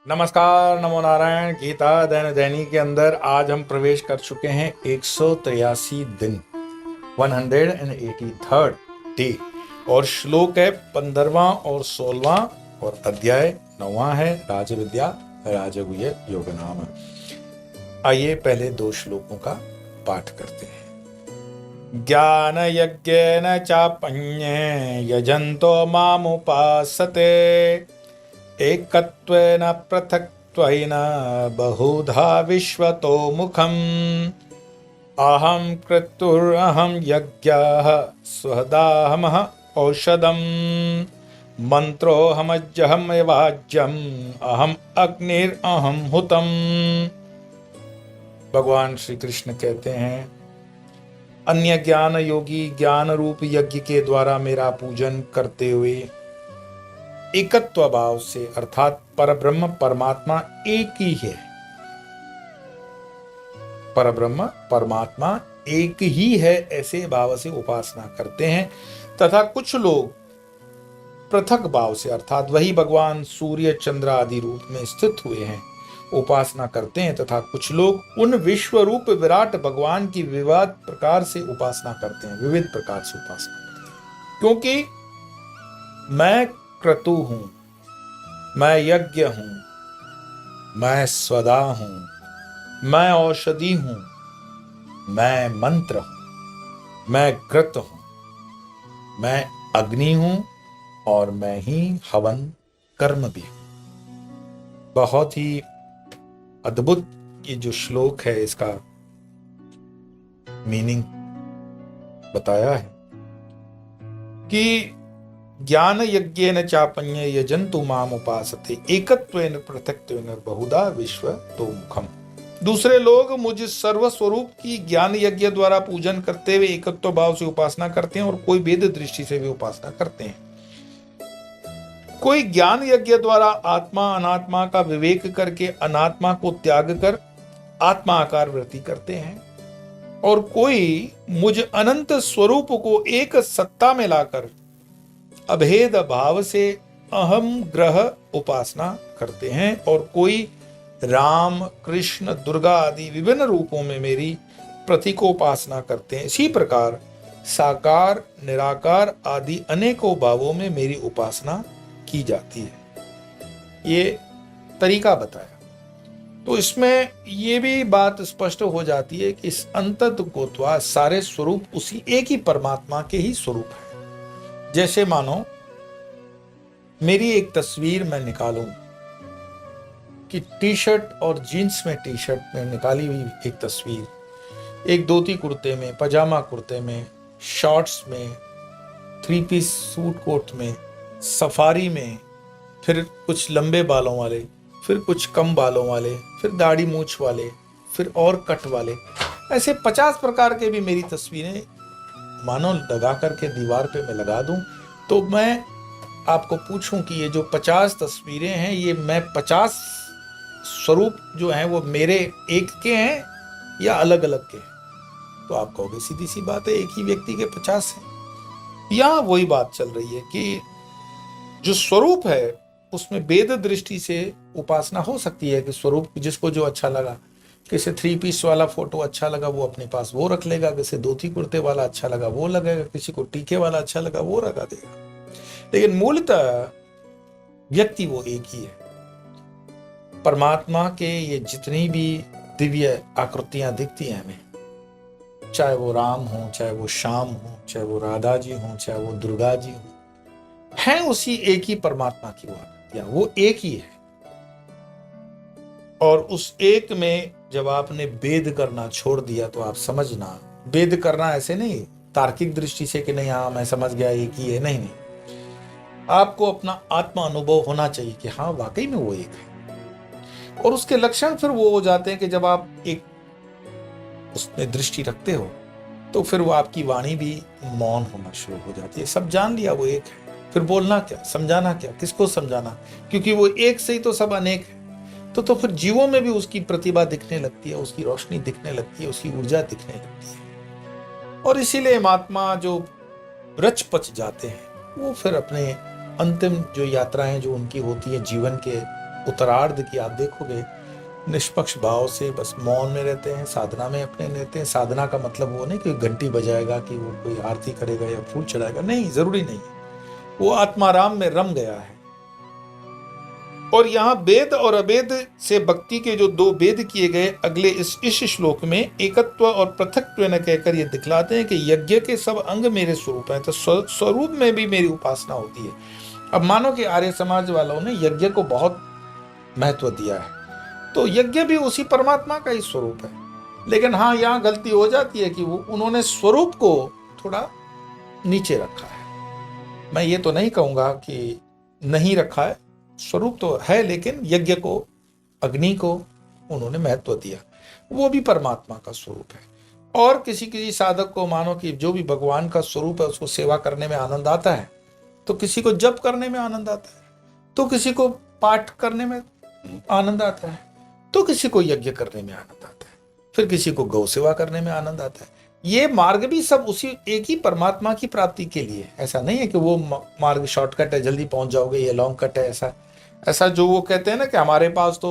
नमस्कार, नमो नारायण। गीता दैन दैनी के अंदर आज हम प्रवेश कर चुके हैं 183 दिन, 183rd डे, और श्लोक है 15वां और 16वां, और अध्याय 9वां है राज विद्या राजगुह्य योग नाम। आइए पहले दो श्लोकों का पाठ करते हैं। ज्ञान यज्ञेन चापन्ये यजन्तो मामुपासते एकत्वेन पृथक्त्वेन बहुधा विश्वतो मुखम् अहं क्रतुरहं यज्ञः स्वदाहमः औषधम् मंत्रोऽहमज्जहं वाज्यम् अहं अग्निरहं हुतम्। भगवान श्री कृष्ण कहते हैं, अन्य ज्ञान योगी ज्ञान रूप यज्ञ के द्वारा मेरा पूजन करते हुए एकत्व भाव से, अर्थात परब्रह्म परमात्मा एक ही है, परब्रह्म परमात्मा एक ही है, ऐसे भाव से उपासना करते हैं। तथा कुछ लोग पृथक भाव से, अर्थात वही भगवान सूर्य चंद्र आदि रूप में स्थित हुए हैं, उपासना करते हैं। तथा कुछ लोग उन विश्व रूप विराट भगवान की विविध प्रकार से उपासना करते हैं, विविध प्रकार से उपासना करते हैं। क्योंकि मैं क्रतु हूं, मैं यज्ञ हूं, मैं स्वदा हूं, मैं औषधि हूं, मैं मंत्र हूं, मैं घृत हूं, मैं अग्नि हूं, और मैं ही हवन कर्म भी हूं। बहुत ही अद्भुत ये जो श्लोक है, इसका मीनिंग बताया है कि ज्ञान यज्ञेन चापन्ये यजन्तु माम उपासते एकत्वेन पृथक्त्वेन बहुधा विश्व तो मुखम। दूसरे लोग मुझ सर्वस्वरूप की ज्ञान यज्ञ द्वारा पूजन करते हुए एकत्व भाव से उपासना करते हैं, और कोई भेद दृष्टि से भी उपासना करते हैं। कोई ज्ञान यज्ञ द्वारा आत्मा अनात्मा का विवेक करके अनात्मा को त्याग कर आत्मा आकार वृत्ति करते हैं, और कोई मुझ अनंत स्वरूप को एक सत्ता में लाकर अभेद भाव से अहम ग्रह उपासना करते हैं, और कोई राम कृष्ण दुर्गा आदि विभिन्न रूपों में मेरी प्रतीकोपासना करते हैं। इसी प्रकार साकार निराकार आदि अनेकों भावों में मेरी उपासना की जाती है। ये तरीका बताया। तो इसमें ये भी बात स्पष्ट हो जाती है कि इस अंततः सारे स्वरूप उसी एक ही परमात्मा के ही स्वरूप है। जैसे मानो मेरी एक तस्वीर मैं निकालूं कि टी शर्ट और जीन्स में, टी शर्ट में निकाली हुई एक तस्वीर, एक धोती कुर्ते में, पजामा कुर्ते में, शॉर्ट्स में, थ्री पीस सूट कोट में, सफारी में, फिर कुछ लंबे बालों वाले, फिर कुछ कम बालों वाले, फिर दाढ़ी मूछ वाले, फिर और कट वाले, ऐसे 50 प्रकार के भी मेरी तस्वीरें मानो लगा करके दीवार पे मैं लगा दूं, तो मैं आपको पूछूं कि ये जो 50 तस्वीरें हैं, ये मैं 50 स्वरूप जो हैं वो मेरे एक के हैं या अलग अलग के हैं? तो आप कहोगे सीधी सी बात है, एक ही व्यक्ति के 50 हैं। यहाँ वही बात चल रही है कि जो स्वरूप है उसमें भेद दृष्टि से उपासना हो सकती है कि स्वरूप जिसको जो अच्छा लगा, किसी थ्री पीस वाला फोटो अच्छा लगा वो अपने पास वो रख लेगा, किसी धोती कुर्ते वाला अच्छा लगा वो लगेगा, किसी को टीके वाला अच्छा लगा वो लगा देगा। लेकिन मूलतः व्यक्ति वो एक ही है। परमात्मा के ये जितनी भी दिव्य आकृतियां दिखती हैं हमें, चाहे वो राम हो, चाहे वो श्याम हो, चाहे वो राधा जी हो, चाहे वो दुर्गा जी हो, हैं उसी एक ही परमात्मा की वो आकृतियां, वो एक ही है। और उस एक में जब आपने भेद करना छोड़ दिया तो आप समझना, भेद करना ऐसे नहीं तार्किक दृष्टि से कि नहीं हाँ मैं समझ गया एक ही है, नहीं, आपको अपना आत्मा अनुभव होना चाहिए कि हाँ वाकई में वो एक है। और उसके लक्षण फिर वो हो जाते हैं कि जब आप एक उसमें दृष्टि रखते हो तो फिर वो आपकी वाणी भी मौन होना शुरू हो जाती है। सब जान लिया वो एक है, फिर बोलना क्या, समझाना क्या, किसको समझाना, क्योंकि वो एक से ही तो सब अनेक है। तो फिर जीवों में भी उसकी प्रतिभा दिखने लगती है, उसकी रोशनी दिखने लगती है, उसकी ऊर्जा दिखने लगती है। और इसीलिए महात्मा जो रच पच जाते हैं वो फिर अपने अंतिम जो यात्राएं जो उनकी होती है जीवन के उत्तरार्ध की आप देखोगे निष्पक्ष भाव से बस मौन में रहते हैं, साधना में अपने रहते हैं। साधना का मतलब वो नहीं कि घंटी बजाएगा, कि वो कोई आरती करेगा या फूल चढ़ाएगा, नहीं, जरूरी नहीं। वो आत्माराम में रम गया है। और यहाँ वेद और अवेद से भक्ति के जो दो भेद किए गए अगले इस श्लोक में एकत्व और पृथकत्व न कहकर ये दिखलाते हैं कि यज्ञ के सब अंग मेरे स्वरूप हैं, तो स्वरूप में भी मेरी उपासना होती है। अब मानो कि आर्य समाज वालों ने यज्ञ को बहुत महत्व दिया है, तो यज्ञ भी उसी परमात्मा का ही स्वरूप है। लेकिन हाँ, यहाँ गलती हो जाती है कि वो उन्होंने स्वरूप को थोड़ा नीचे रखा है। मैं ये तो नहीं कहूंगा कि नहीं रखा है, स्वरूप तो है, लेकिन यज्ञ को, अग्नि को उन्होंने महत्व दिया, वो भी परमात्मा का स्वरूप है। और किसी किसी साधक को मानो कि जो भी भगवान का स्वरूप है उसको सेवा करने में आनंद आता है, तो किसी को जप करने में आनंद आता है, तो किसी को पाठ करने में आनंद आता है, तो किसी को यज्ञ करने में आनंद आता है, फिर किसी को गौ सेवा करने में आनंद आता है। ये मार्ग भी सब उसी एक ही परमात्मा की प्राप्ति के लिए। ऐसा नहीं है कि वो मार्ग शॉर्टकट है, जल्दी पहुंच जाओगे, ये लॉन्ग कट है। ऐसा जो वो कहते हैं ना कि हमारे पास तो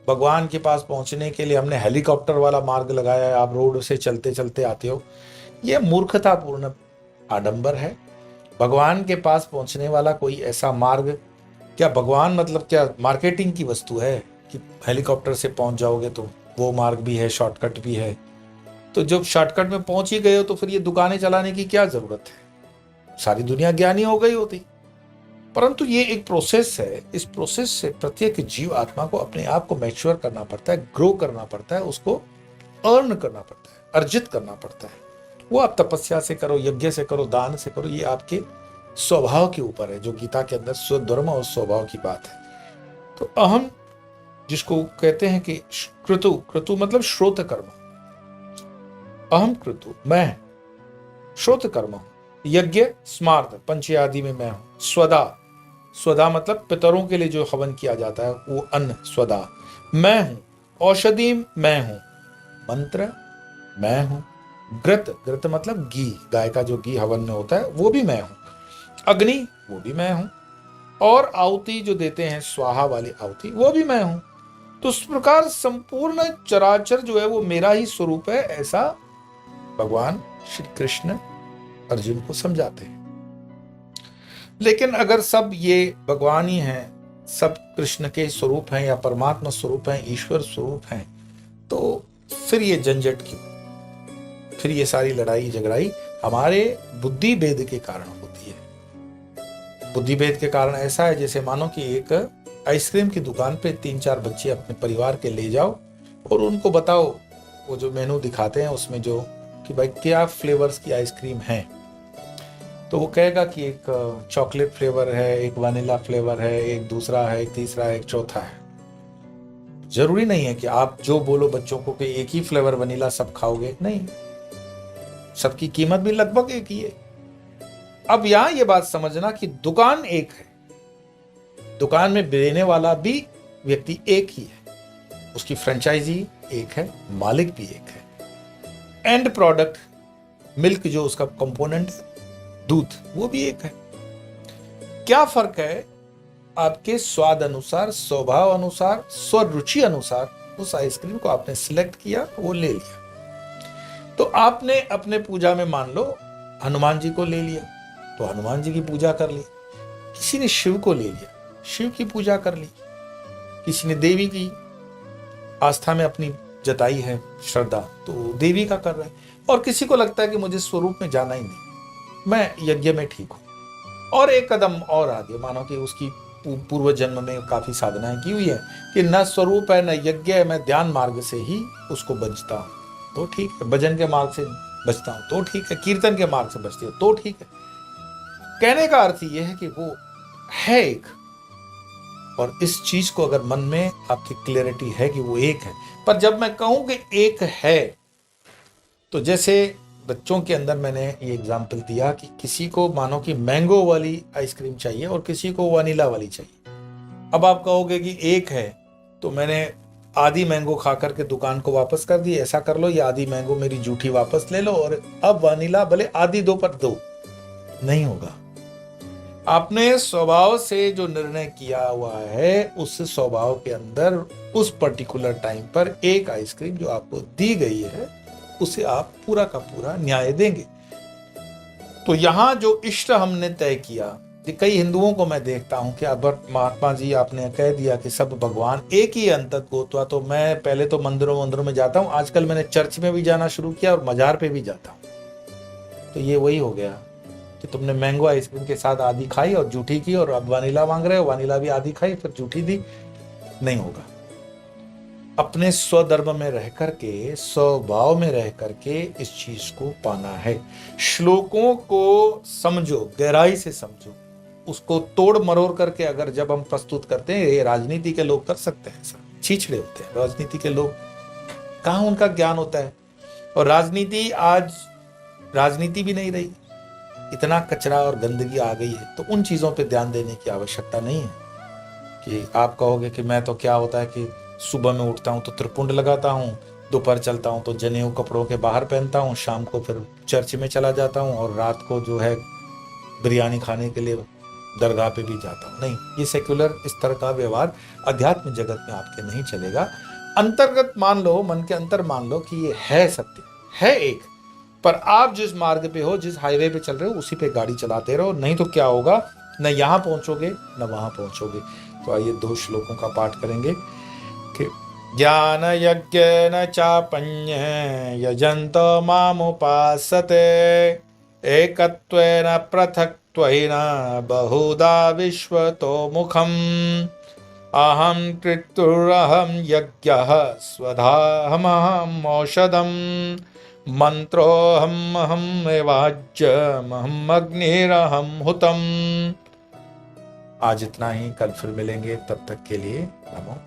भगवान के पास पहुंचने के लिए हमने हेलीकॉप्टर वाला मार्ग लगाया है, आप रोड से चलते चलते आते हो, ये मूर्खतापूर्ण आडंबर है। भगवान के पास पहुंचने वाला कोई ऐसा मार्ग, क्या भगवान मतलब क्या मार्केटिंग की वस्तु है कि हेलीकॉप्टर से पहुंच जाओगे? तो वो मार्ग भी है, शॉर्टकट भी है। तो जब शॉर्टकट में पहुंच ही गए हो तो फिर ये दुकानें चलाने की क्या जरूरत है? सारी दुनिया ज्ञानी हो गई होती। परंतु ये एक प्रोसेस है, इस प्रोसेस से प्रत्येक जीव आत्मा को अपने आप को मैच्योर करना पड़ता है, ग्रो करना पड़ता है, उसको अर्न करना पड़ता है, अर्जित करना पड़ता है। वो आप तपस्या से करो, यज्ञ से करो, दान से करो, ये आपके स्वभाव के ऊपर है, जो गीता के अंदर स्वधर्म और स्वभाव की बात है। तो अहम जिसको कहते हैं कि क्रतु, क्रतु मतलब श्रोत कर्म, अहम क्रतु मैं श्रोत कर्म, यज्ञ स्मार्त पंच आदि में मैं हूं, स्वदा, स्वदा मतलब पितरों के लिए जो हवन किया जाता है वो अन्न स्वदा, मैं हूं, औषधि मैं हूं, मंत्र मैं हूं, घृत, घृत मतलब घी, गाय का जो घी हवन में होता है वो भी मैं हूं, अग्नि वो भी मैं हूं, और आहुति जो देते हैं स्वाहा वाली आहुति वो भी मैं हूं। तो इस प्रकार संपूर्ण चराचर जो है वो मेरा ही स्वरूप है, ऐसा भगवान श्री कृष्ण अर्जुन को समझाते हैं। लेकिन अगर सब ये भगवान ही हैं, सब कृष्ण के स्वरूप हैं या परमात्मा स्वरूप हैं, ईश्वर स्वरूप हैं, तो फिर ये झंझट क्यों? फिर ये सारी लड़ाई झगड़ाई हमारे बुद्धि भेद के कारण होती है। बुद्धि भेद के कारण ऐसा है जैसे मानो कि एक आइसक्रीम की दुकान पे 3-4 बच्चे अपने परिवार के ले जाओ और उनको बताओ, वो जो मेनू दिखाते हैं उसमें जो कि भाई क्या फ्लेवर्स की आइसक्रीम है, तो वो कहेगा कि एक चॉकलेट फ्लेवर है, एक वनीला फ्लेवर है, एक दूसरा है, एक तीसरा है, एक चौथा है। जरूरी नहीं है कि आप जो बोलो बच्चों को कि एक ही फ्लेवर वनीला सब खाओगे, नहीं, सबकी कीमत भी लगभग एक ही है। अब यहां ये बात समझना कि दुकान एक है, दुकान में देने वाला भी व्यक्ति एक ही है, उसकी फ्रेंचाइजी एक है, मालिक भी एक है, एंड प्रोडक्ट मिल्क जो उसका कंपोनेंट दूध वो भी एक है। क्या फर्क है? आपके स्वाद अनुसार, स्वभाव अनुसार, स्वरुचि अनुसार उस आइसक्रीम को आपने सिलेक्ट किया, वो ले लिया। तो आपने अपने पूजा में मान लो हनुमान जी को ले लिया तो हनुमान जी की पूजा कर ली, किसी ने शिव को ले लिया, शिव की पूजा कर ली, किसी ने देवी की आस्था में अपनी जताई है श्रद्धा तो देवी का कर रहा है, और किसी को लगता है कि मुझे स्वरूप में जाना ही नहीं, मैं यज्ञ में ठीक हूं। और एक कदम और आगे, मानो कि उसकी पूर्व जन्म में काफी साधनाएं की हुई है कि न स्वरूप है न यज्ञ है, मैं ध्यान मार्ग से ही उसको बचता हूं तो ठीक है, भजन के मार्ग से बचता हूं तो ठीक है, कीर्तन के मार्ग से बचती हूं तो ठीक है। कहने का अर्थ यह है कि वो है एक, और इस चीज को अगर मन में आपकी क्लैरिटी है कि वो एक है। पर जब मैं कहूं कि एक है, तो जैसे बच्चों के अंदर मैंने ये एग्जाम्पल दिया कि किसी को मानो कि मैंगो वाली आइसक्रीम चाहिए और किसी को वनीला वाली चाहिए। अब आप कहोगे कि एक है तो मैंने आधी मैंगो खा करके दुकान को वापस कर दी, ऐसा कर लो, ये आधी मैंगो मेरी जूठी वापस ले लो और अब वनीला भले आधी दो पर दो, नहीं होगा। आपने स्वभाव से जो निर्णय किया हुआ है उस स्वभाव के अंदर उस पर्टिकुलर टाइम पर एक आइसक्रीम जो आपको दी गई है उसे आप पूरा का पूरा न्याय देंगे। तो यहां जो इष्ट हमने तय किया, कई हिंदुओं को मैं देखता हूं कि अब महात्मा जी आपने कह दिया कि सब भगवान एक ही अंतत गोतवा, तो मैं पहले तो मंदिरों में जाता हूं, आजकल मैंने चर्च में भी जाना शुरू किया और मजार पे भी जाता हूं। तो ये वही हो गया कि तुमने मैंगो आइसक्रीम के साथ आधी खाई और जूठी की, और अब वानीला मांग रहे हो, वानीला भी आधी खाई फिर जूठी दी। नहीं होगा। अपने स्वधर्म में रह करके, स्वभाव में रह करके इस चीज को पाना है। श्लोकों को समझो, गहराई से समझो, उसको तोड़ मरोड़ करके अगर जब हम प्रस्तुत करते हैं, ये राजनीति के लोग कर सकते हैं सर, छीछड़े होते हैं राजनीति के लोग, कहाँ उनका ज्ञान होता है। और राजनीति आज राजनीति भी नहीं रही, इतना कचरा और गंदगी आ गई है, तो उन चीजों पे ध्यान देने की आवश्यकता नहीं है। कि आप कहोगे कि मैं तो क्या होता है कि सुबह में उठता हूं तो त्रिपुंड लगाता हूं, दोपहर चलता हूं तो जनेऊ कपड़ों के बाहर पहनता हूं, शाम को फिर चर्च में चला जाता हूं, और रात को जो है बिरयानी खाने के लिए दरगाह पे भी जाता हूं। नहीं, ये सेक्युलर इस तरह का व्यवहार अध्यात्म जगत में आपके नहीं चलेगा। अंतर्गत मान लो, मन के अंतर मान लो कि ये है सत्य, है एक, पर आप जिस मार्ग पे हो, जिस हाईवे पे चल रहे हो, उसी पे गाड़ी चलाते रहो, नहीं तो क्या होगा, न यहां पहुंचोगे न वहां पहुंचोगे। तो आइए 2 श्लोकों का पाठ करेंगे कि ज्ञान यज्ञेन चापन्य यजन्त मामुपासते एकत्वेन पृथक्त्वेन बहुधा विश्वतो मुखम् अहं कृतुरहं यज्ञः स्वधाहमहम् औषधम् मंत्रोऽहम् एवाज्यमहम् अग्निरहम् हुतम्। आज इतना ही, कल फिर मिलेंगे, तब तक के लिए नमो।